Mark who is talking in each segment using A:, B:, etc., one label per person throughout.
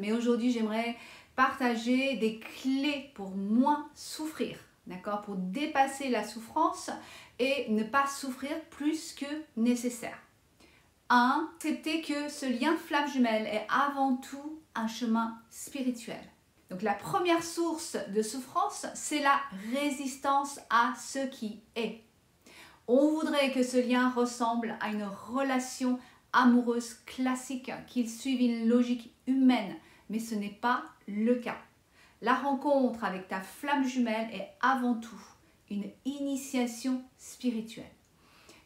A: mais aujourd'hui j'aimerais partager des clés pour moins souffrir, d'accord, pour dépasser la souffrance et ne pas souffrir plus que nécessaire. 1. Accepter que ce lien flamme jumelle est avant tout un chemin spirituel. Donc la première source de souffrance, c'est la résistance à ce qui est. On voudrait que ce lien ressemble à une relation amoureuse classique, qu'il suive une logique humaine, mais ce n'est pas le cas. La rencontre avec ta flamme jumelle est avant tout une initiation spirituelle.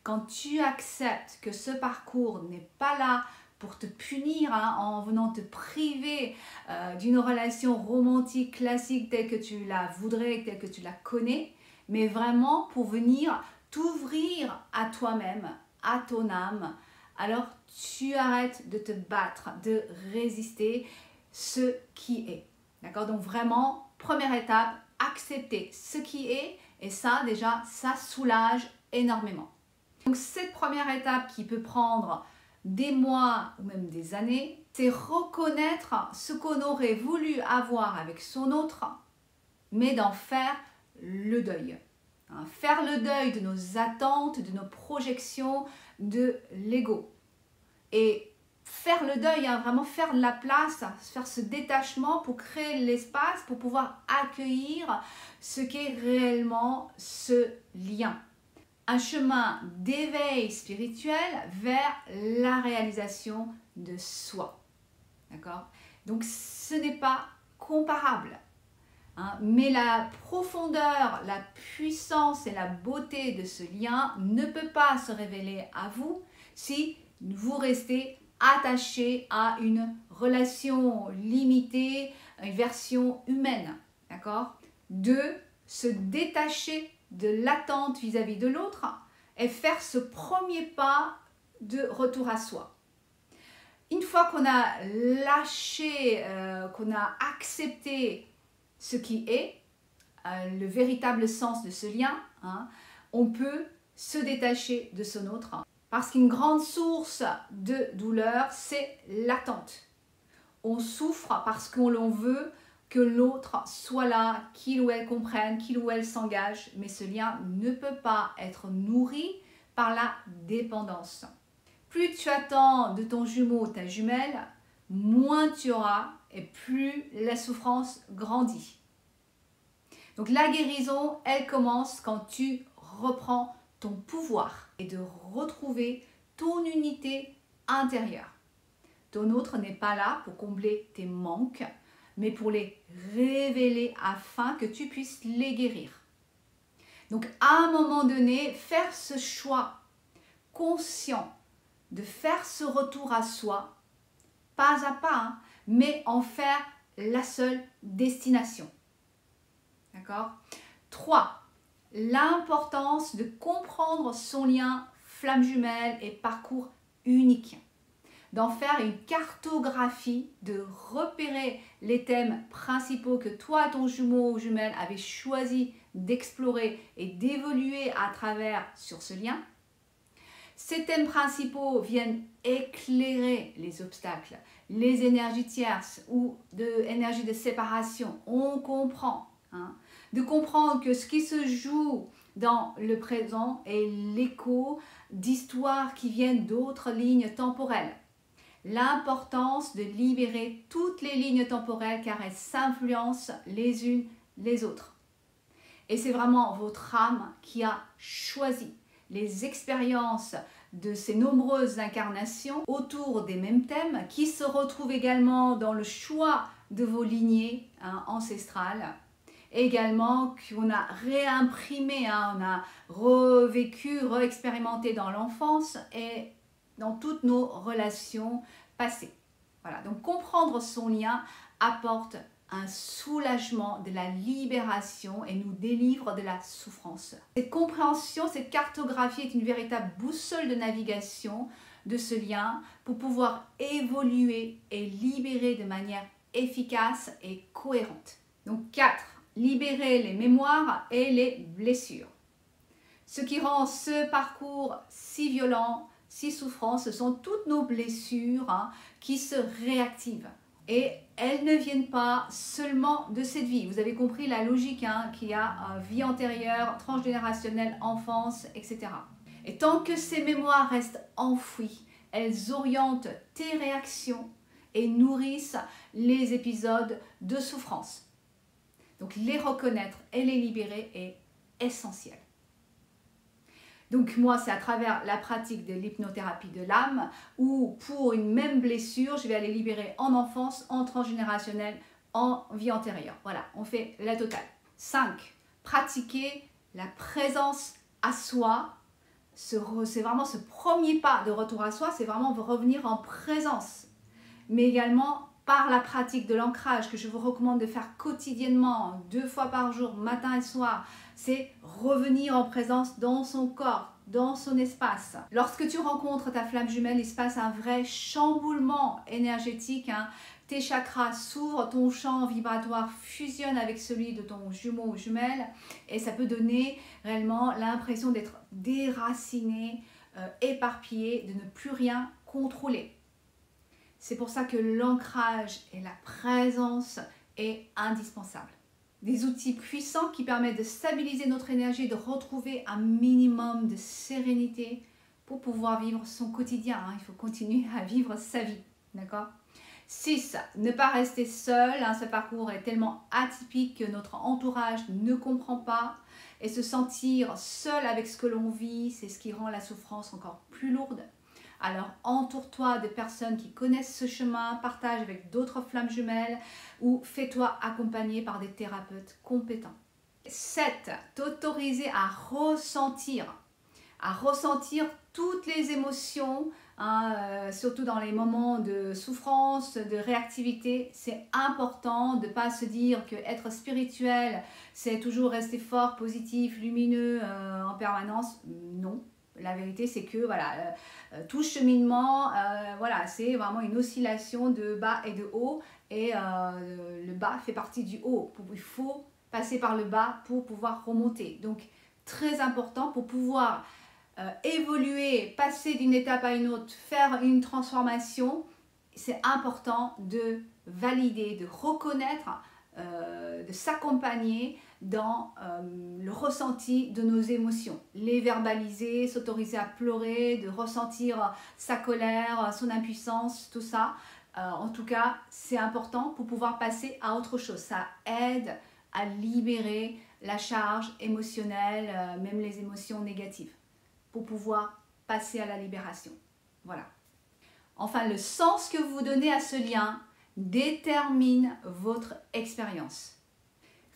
A: Quand tu acceptes que ce parcours n'est pas là pour te punir en venant te priver d'une relation romantique classique telle que tu la voudrais, telle que tu la connais, mais vraiment pour venir t'ouvrir à toi-même, à ton âme, alors tu arrêtes de te battre, de résister ce qui est. D'accord? Donc vraiment, première étape, accepter ce qui est, et ça déjà, ça soulage énormément. Donc cette première étape qui peut prendre des mois ou même des années, c'est reconnaître ce qu'on aurait voulu avoir avec son autre, mais d'en faire le deuil. Faire le deuil de nos attentes, de nos projections, de l'ego. Et faire le deuil, vraiment faire de la place, faire ce détachement pour créer l'espace, pour pouvoir accueillir ce qu'est réellement ce lien. Un chemin d'éveil spirituel vers la réalisation de soi. D'accord? Donc ce n'est pas comparable. Mais la profondeur, la puissance et la beauté de ce lien ne peut pas se révéler à vous si vous restez attaché à une relation limitée, une version humaine. D'accord? 2. Se détacher de l'attente vis-à-vis de l'autre et faire ce premier pas de retour à soi. Une fois qu'on a lâché, qu'on a accepté ce qui est, le véritable sens de ce lien, on peut se détacher de son autre. Parce qu'une grande source de douleur, c'est l'attente. On souffre parce qu'on veut que l'autre soit là, qu'il ou elle comprenne, qu'il ou elle s'engage, mais ce lien ne peut pas être nourri par la dépendance. Plus tu attends de ton jumeau ou ta jumelle, moins tu auras et plus la souffrance grandit. Donc la guérison, elle commence quand tu reprends ton pouvoir et de retrouver ton unité intérieure. Ton autre n'est pas là pour combler tes manques, mais pour les révéler afin que tu puisses les guérir. Donc à un moment donné, faire ce choix conscient de faire ce retour à soi, pas à pas, mais en faire la seule destination. D'accord? 3. L'importance de comprendre son lien flamme jumelle et parcours unique. D'en faire une cartographie, de repérer les thèmes principaux que toi et ton jumeau ou jumelle avez choisi d'explorer et d'évoluer à travers sur ce lien. Ces thèmes principaux viennent éclairer les obstacles, les énergies tierces ou énergies de séparation. On comprend. De comprendre que ce qui se joue dans le présent est l'écho d'histoires qui viennent d'autres lignes temporelles. L'importance de libérer toutes les lignes temporelles car elles s'influencent les unes les autres. Et c'est vraiment votre âme qui a choisi les expériences de ces nombreuses incarnations autour des mêmes thèmes qui se retrouvent également dans le choix de vos lignées ancestrales. Également qu'on a réimprimé, on a revécu, réexpérimenté dans l'enfance et dans toutes nos relations passées. Voilà, donc comprendre son lien apporte un soulagement, de la libération et nous délivre de la souffrance. Cette compréhension, cette cartographie est une véritable boussole de navigation de ce lien pour pouvoir évoluer et libérer de manière efficace et cohérente. Donc 4. Libérer les mémoires et les blessures. Ce qui rend ce parcours si violent, si souffrant, ce sont toutes nos blessures qui se réactivent. Et elles ne viennent pas seulement de cette vie. Vous avez compris la logique qu'il y a vie antérieure, transgénérationnelle, enfance, etc. Et tant que ces mémoires restent enfouies, elles orientent tes réactions et nourrissent les épisodes de souffrance. Donc les reconnaître et les libérer est essentiel. Donc moi, c'est à travers la pratique de l'hypnothérapie de l'âme où pour une même blessure, je vais aller libérer en enfance, en transgénérationnel, en vie antérieure. Voilà, on fait la totale. 5. Pratiquer la présence à soi. C'est vraiment ce premier pas de retour à soi, c'est vraiment revenir en présence. Mais également par la pratique de l'ancrage que je vous recommande de faire quotidiennement, 2 fois par jour, matin et soir, c'est revenir en présence dans son corps, dans son espace. Lorsque tu rencontres ta flamme jumelle, il se passe un vrai chamboulement énergétique. Tes chakras s'ouvrent, ton champ vibratoire fusionne avec celui de ton jumeau ou jumelle et ça peut donner réellement l'impression d'être déraciné, éparpillé, de ne plus rien contrôler. C'est pour ça que l'ancrage et la présence est indispensable. Des outils puissants qui permettent de stabiliser notre énergie, de retrouver un minimum de sérénité pour pouvoir vivre son quotidien. Il faut continuer à vivre sa vie, d'accord ? 6. Ne pas rester seul. Ce parcours est tellement atypique que notre entourage ne comprend pas. Et se sentir seul avec ce que l'on vit, c'est ce qui rend la souffrance encore plus lourde. Alors entoure-toi de personnes qui connaissent ce chemin, partage avec d'autres flammes jumelles ou fais-toi accompagner par des thérapeutes compétents. 7. T'autoriser à ressentir toutes les émotions, surtout dans les moments de souffrance, de réactivité. C'est important de ne pas se dire que être spirituel, c'est toujours rester fort, positif, lumineux en permanence. Non. La vérité, c'est que voilà, tout cheminement, voilà, c'est vraiment une oscillation de bas et de haut. Et le bas fait partie du haut. Il faut passer par le bas pour pouvoir remonter. Donc, très important pour pouvoir évoluer, passer d'une étape à une autre, faire une transformation. C'est important de valider, de reconnaître, de s'accompagner dans le ressenti de nos émotions, les verbaliser, s'autoriser à pleurer, de ressentir sa colère, son impuissance, tout ça. En tout cas, c'est important pour pouvoir passer à autre chose. Ça aide à libérer la charge émotionnelle, même les émotions négatives, pour pouvoir passer à la libération. Voilà. Enfin, le sens que vous donnez à ce lien détermine votre expérience.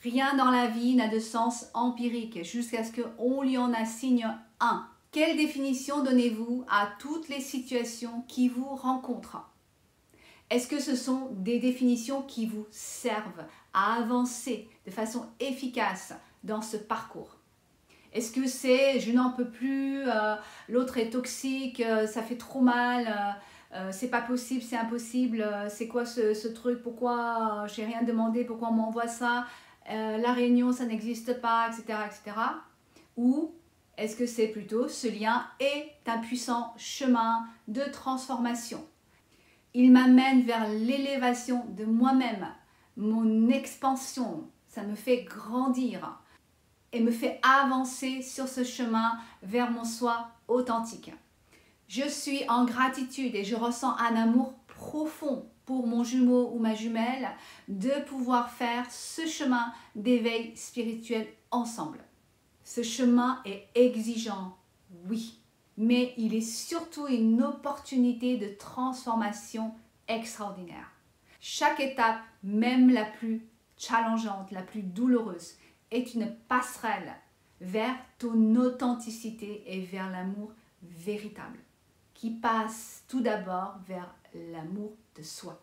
A: Rien dans la vie n'a de sens empirique jusqu'à ce qu'on lui en assigne un. Quelle définition donnez-vous à toutes les situations qui vous rencontrent? Est-ce que ce sont des définitions qui vous servent à avancer de façon efficace dans ce parcours? Est-ce que c'est « je n'en peux plus, l'autre est toxique, ça fait trop mal », c'est pas possible, c'est impossible, c'est quoi ce truc, pourquoi j'ai rien demandé, pourquoi on m'envoie ça, la réunion ça n'existe pas, etc., etc. Ou est-ce que c'est plutôt ce lien est un puissant chemin de transformation? Il m'amène vers l'élévation de moi-même, mon expansion, ça me fait grandir et me fait avancer sur ce chemin vers mon soi authentique. Je suis en gratitude et je ressens un amour profond pour mon jumeau ou ma jumelle de pouvoir faire ce chemin d'éveil spirituel ensemble. Ce chemin est exigeant, oui, mais il est surtout une opportunité de transformation extraordinaire. Chaque étape, même la plus challengeante, la plus douloureuse, est une passerelle vers ton authenticité et vers l'amour véritable, qui passe tout d'abord vers l'amour de soi.